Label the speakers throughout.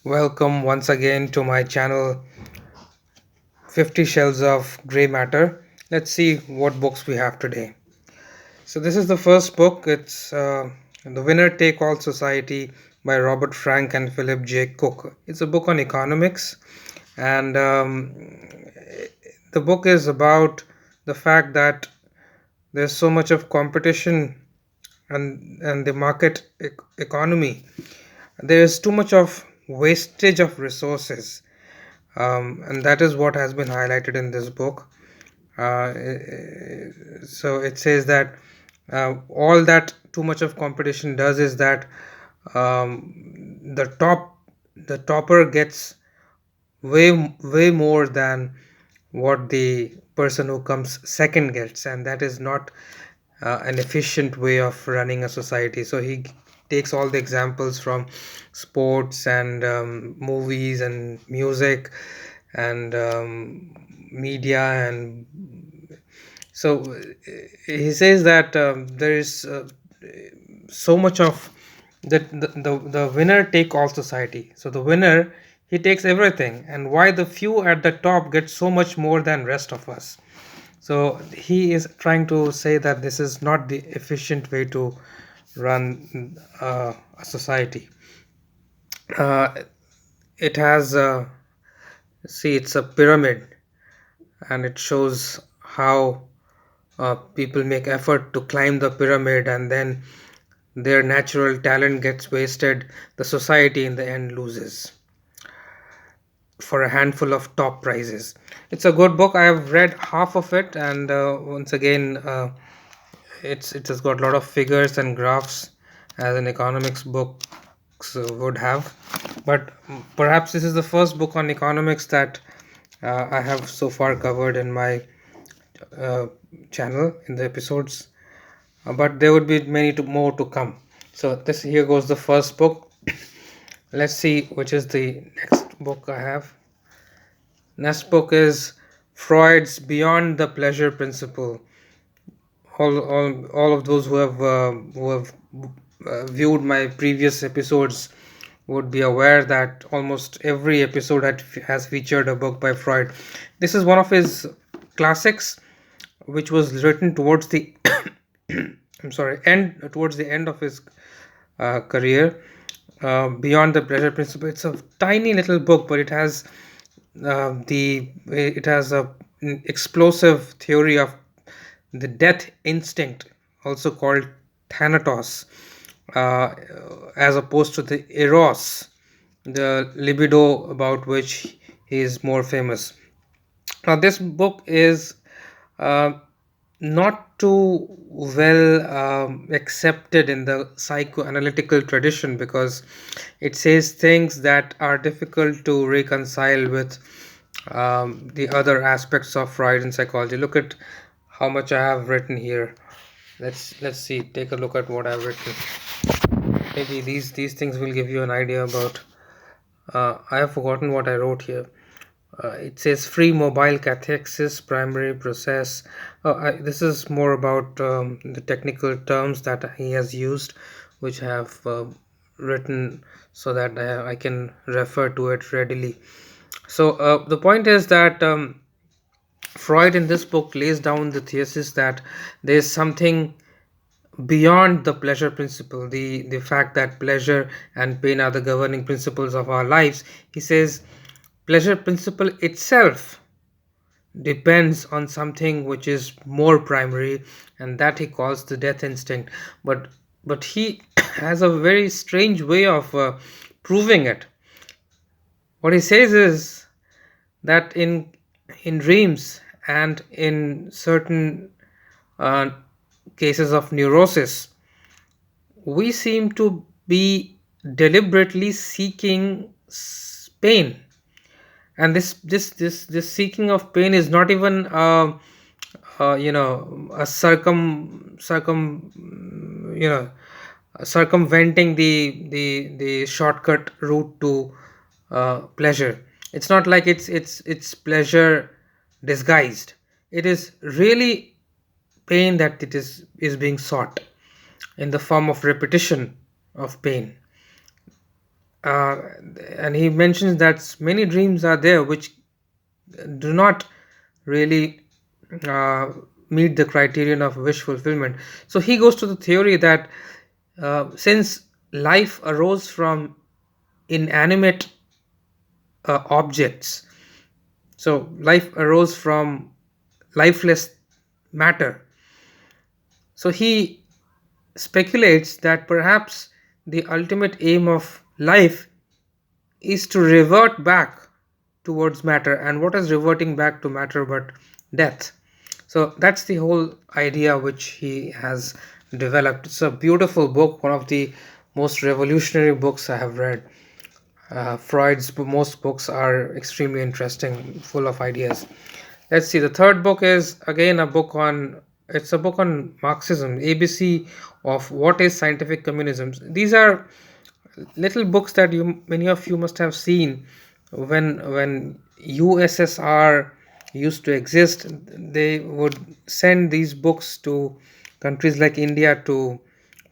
Speaker 1: Welcome once again to my channel 50 Shelves of Grey Matter. Let's see what books we have today. So, this is the first book. It's The Winner Take All Society by Robert Frank and Philip J. Cook. It's a book on economics, and the book is about the fact that there's so much of competition and the market economy. There is too much of wastage of resources, and that is what has been highlighted in this book. Uh, so it says that all that too much of competition does is that the topper gets way more than what the person who comes second gets, and that is not an efficient way of running a society. So he takes all the examples from sports and movies and music and media, and so he says that there is so much of that the winner take all society. So the winner, he takes everything, and why the few at the top get so much more than rest of us. So he is trying to say that this is not the efficient way to run a society. uh, it has see, it's a pyramid, and it shows how people make effort to climb the pyramid, and then their natural talent gets wasted. The society in the end loses for a handful of top prizes. It's a good book. I have read half of it, and once again, it has got a lot of figures and graphs as an economics book would have. But perhaps this is the first book on economics that I have so far covered in my uh, channel in the episodes. But there would be more to come. So this here goes the first book. Let's see which is the next book I have. Next book is Freud's Beyond the Pleasure Principle. All of those who have viewed my previous episodes would be aware that almost every episode has featured a book by Freud. This is one of his classics, which was written towards the I'm sorry, end towards the end of his career. Beyond the Pleasure Principle. It's a tiny little book, but it has a an explosive theory of the death instinct, also called thanatos, uh, as opposed to the eros, the libido about which he is more famous. Now, this book is uh, not too well accepted in the psychoanalytical tradition because it says things that are difficult to reconcile with the other aspects of Freud and psychology. Look at how much I have written here. Let's see. Take a look at what I've written. Maybe these things will give you an idea about. I have forgotten what I wrote here. It says free mobile cathexis primary process. This is more about the technical terms that he has used, which I have written so that I can refer to it readily. So the point is that Freud in this book lays down the thesis that there is something beyond the pleasure principle, the fact that pleasure and pain are the governing principles of our lives. He says pleasure principle itself depends on something which is more primary, and that he calls the death instinct. But he has a very strange way of proving it. What he says is that in dreams and in certain uh, cases of neurosis, we seem to be deliberately seeking pain, and this seeking of pain is not even a you know circumventing the shortcut route to pleasure. It's not like it's pleasure disguised. It is really pain that it is being sought in the form of repetition of pain. uh, and he mentions that many dreams are there which do not really uh, meet the criterion of wish fulfillment. So he goes to the theory that since life arose from inanimate objects, so life arose from lifeless matter. So he speculates that perhaps the ultimate aim of life is to revert back towards matter. And what is reverting back to matter but death? So that's the whole idea which he has developed. It's a beautiful book, one of the most revolutionary books I have read. Most books are extremely interesting, full of ideas. Let's see. The third book is again a book on. It's a book on Marxism, ABC of what is scientific communism. These are little books that you many of you must have seen when USSR used to exist. They would send these books to countries like India to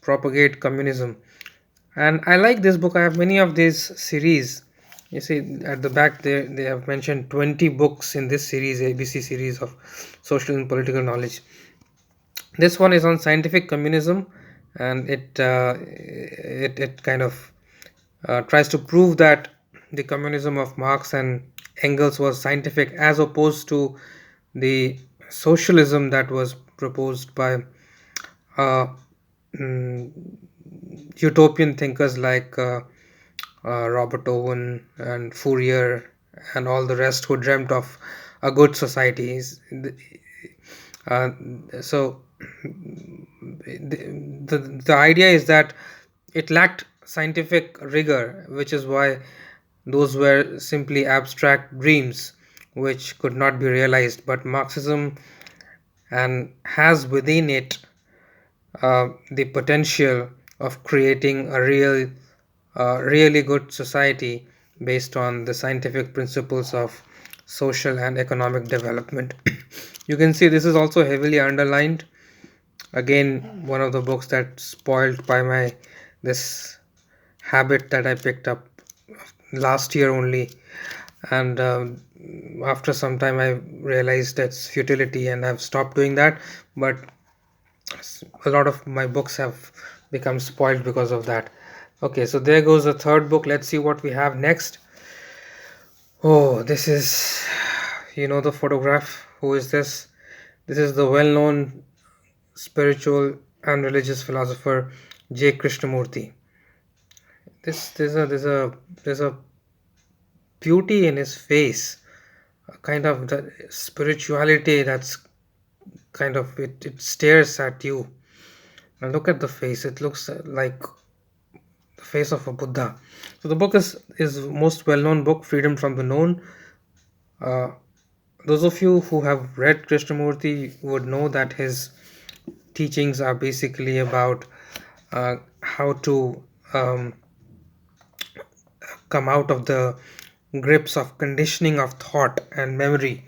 Speaker 1: propagate communism. And I like this book. I have many of these series. You see at the back there they have mentioned 20 books in this series, ABC series of social and political knowledge. This one is on scientific communism, and it kind of tries to prove that the communism of Marx and Engels was scientific as opposed to the socialism that was proposed by uh, mm, utopian thinkers like Robert Owen and Fourier and all the rest who dreamt of a good society. Uh, so the idea is that it lacked scientific rigor, which is why those were simply abstract dreams which could not be realized. But Marxism and has within it the potential of creating a really good society based on the scientific principles of social and economic development. You can see this is also heavily underlined. Again, one of the books that spoiled by my this habit that I picked up last year only, and after some time I realized its futility and I've stopped doing that. But a lot of my books have become spoiled because of that. Okay, so there goes the third book. Let's see what we have next. Oh, this is, you know, the photograph. Who is this? This is the well known spiritual and religious philosopher J. Krishnamurti. There's a beauty in his face, a kind of the spirituality that's kind of it stares at you. And look at the face; it looks like the face of a Buddha. So the book is most well known book, Freedom from the Known. Uh, those of you who have read Krishnamurti would know that his teachings are basically about how to come out of the grips of conditioning of thought and memory,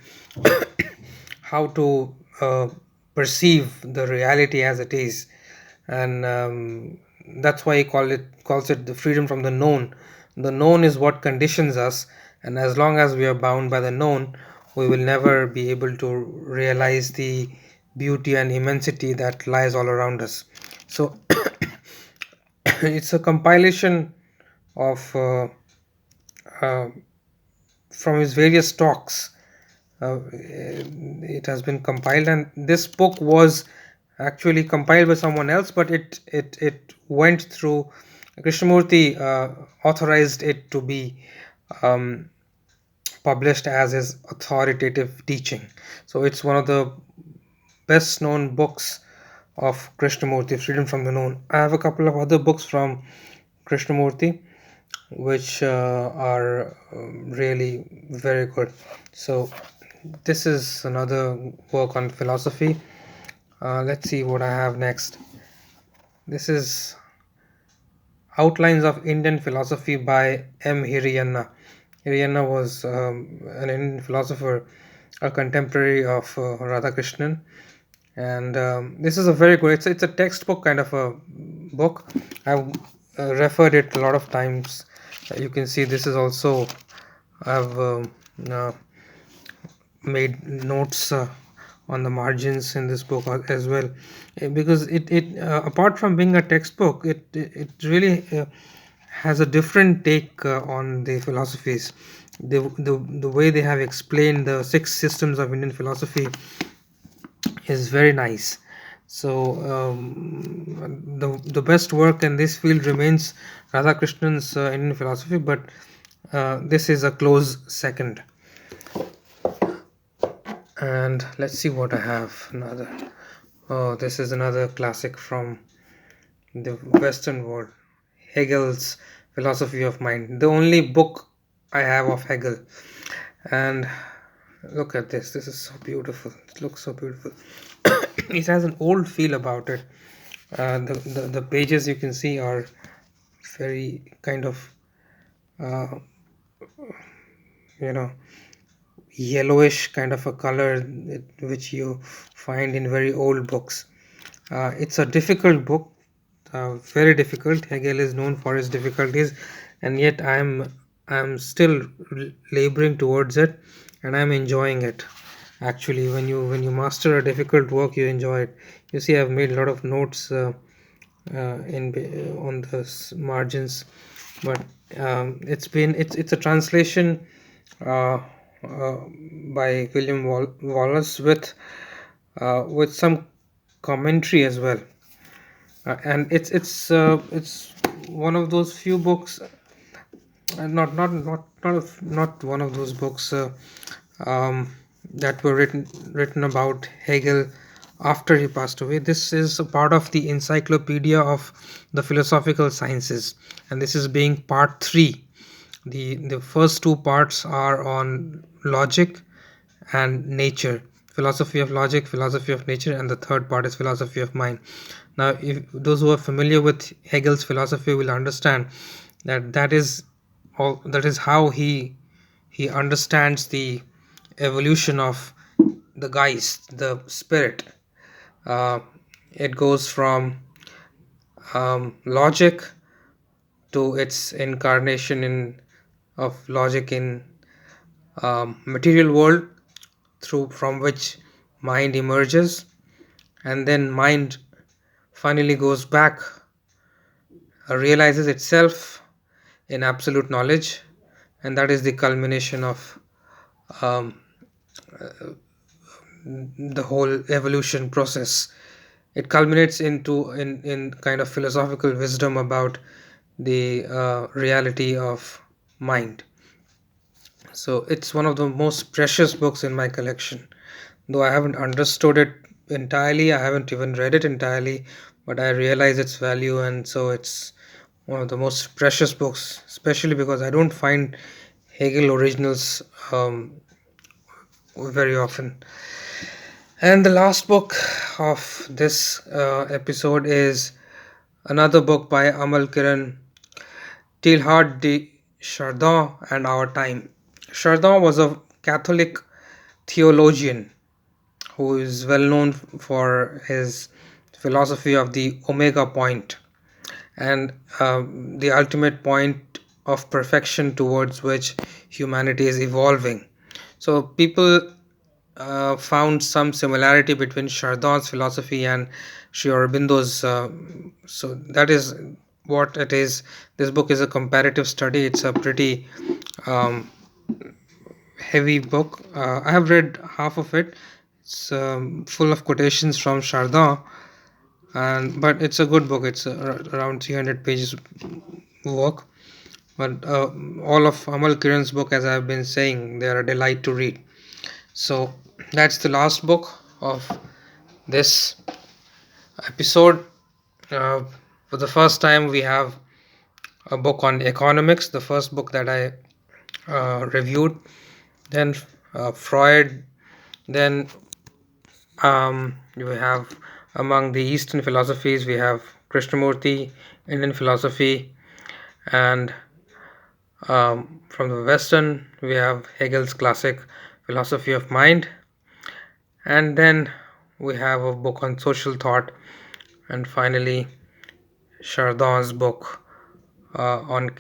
Speaker 1: how to perceive the reality as it is, and that's why he calls it the freedom from the known. The known is what conditions us, and as long as we are bound by the known, we will never be able to realize the beauty and immensity that lies all around us. So it's a compilation of uh, from his various talks. It has been compiled, and this book was actually compiled by someone else, but it went through Krishnamurti authorized it to be um, published as his authoritative teaching. So it's one of the best known books of Krishnamurti, Freedom from the Known. I have a couple of other books from Krishnamurti which are really very good. So this is another work on philosophy. Let's see what I have next. This is Outlines of Indian Philosophy by M. Hiriyanna. Hiriyanna was an Indian philosopher, a contemporary of Radhakrishnan, and this is a very good. It's a textbook kind of a book. I've referred it a lot of times You can see this is also, I've uh, made notes on the margins in this book as well. Because it apart from being a textbook, it really has a different take on the philosophies. The way they have explained the six systems of Indian philosophy is very nice. So the best work in this field remains Radhakrishnan's Indian philosophy, but this is a close second. And let's see what I have. Another. Oh, this is another classic from the Western world. Hegel's Philosophy of Mind. The only book I have of Hegel. And look at this. This is so beautiful. It looks so beautiful. It has an old feel about it. The pages you can see are very kind of, uh, you know, yellowish kind of a color, which you find in very old books. It's a difficult book, very difficult. Hegel is known for his difficulties, and yet I'm still laboring towards it, and I'm enjoying it. Actually, when you master a difficult work, you enjoy it. You see, I've made a lot of notes in on the margins, but it's a translation uh, uh, by William Wallace with some commentary as well. And it's one of those few books, not one of those books um, that were written about Hegel after he passed away. This is a part of the Encyclopedia of the Philosophical Sciences, and this is being part 3. The first two parts are on logic and nature, philosophy of logic, philosophy of nature, and the third part is philosophy of mind. Now, if those who are familiar with Hegel's philosophy will understand that that is how he understands the evolution of the Geist, the spirit. uh, it goes from logic to its incarnation in of logic in material world, through from which mind emerges, and then mind finally goes back, realizes itself in absolute knowledge, and that is the culmination of um, the whole evolution process. It culminates in kind of philosophical wisdom about the reality of mind. So it's one of the most precious books in my collection. Though I haven't understood it entirely, I haven't even read it entirely, but I realize its value, and so it's one of the most precious books, especially because I don't find Hegel originals very often. And the last book of this episode is another book by Amal Kiran, Teilhard de Chardin and Our Time. Chardin was a Catholic theologian who is well known for his philosophy of the Omega point, and the ultimate point of perfection towards which humanity is evolving. So people found some similarity between Chardin's philosophy and Sri Aurobindo's. So that is what it is. This book is a comparative study. It's a pretty um, heavy book. I have read half of it. It's full of quotations from Chardin, and but it's a good book. It's around 300 pages work. But all of Amal Kiran's book, as I've been saying, they are a delight to read. So that's the last book of this episode. For the first time, we have a book on economics, the first book that I reviewed. Then Freud. Then we have, among the Eastern philosophies, we have Krishnamurti, Indian philosophy, and from the Western, we have Hegel's classic Philosophy of Mind, and then we have a book on social thought, and finally Chardin's book on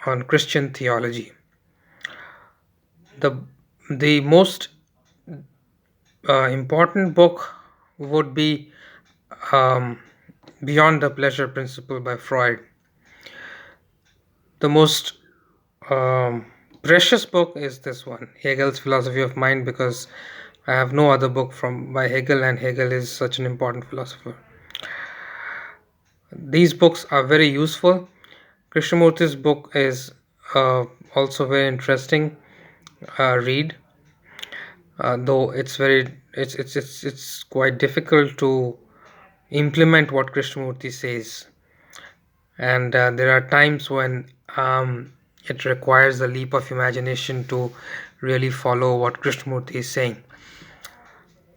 Speaker 1: on Christian theology. The most important book would be um, Beyond the Pleasure Principle by Freud. The most um, precious book is this one, Hegel's Philosophy of Mind, because I have no other book from by Hegel, and Hegel is such an important philosopher. These books are very useful. Krishnamurti's book is also very interesting read, though it's quite difficult to implement what Krishnamurti says, and there are times when it requires a leap of imagination to really follow what Krishnamurti is saying.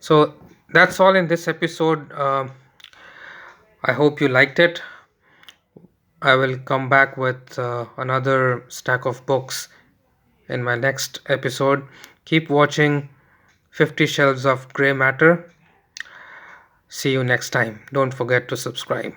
Speaker 1: So that's all in this episode. I hope you liked it. I will come back with another stack of books in my next episode. Keep watching 50 Shelves of Grey Matter. See you next time. Don't forget to subscribe.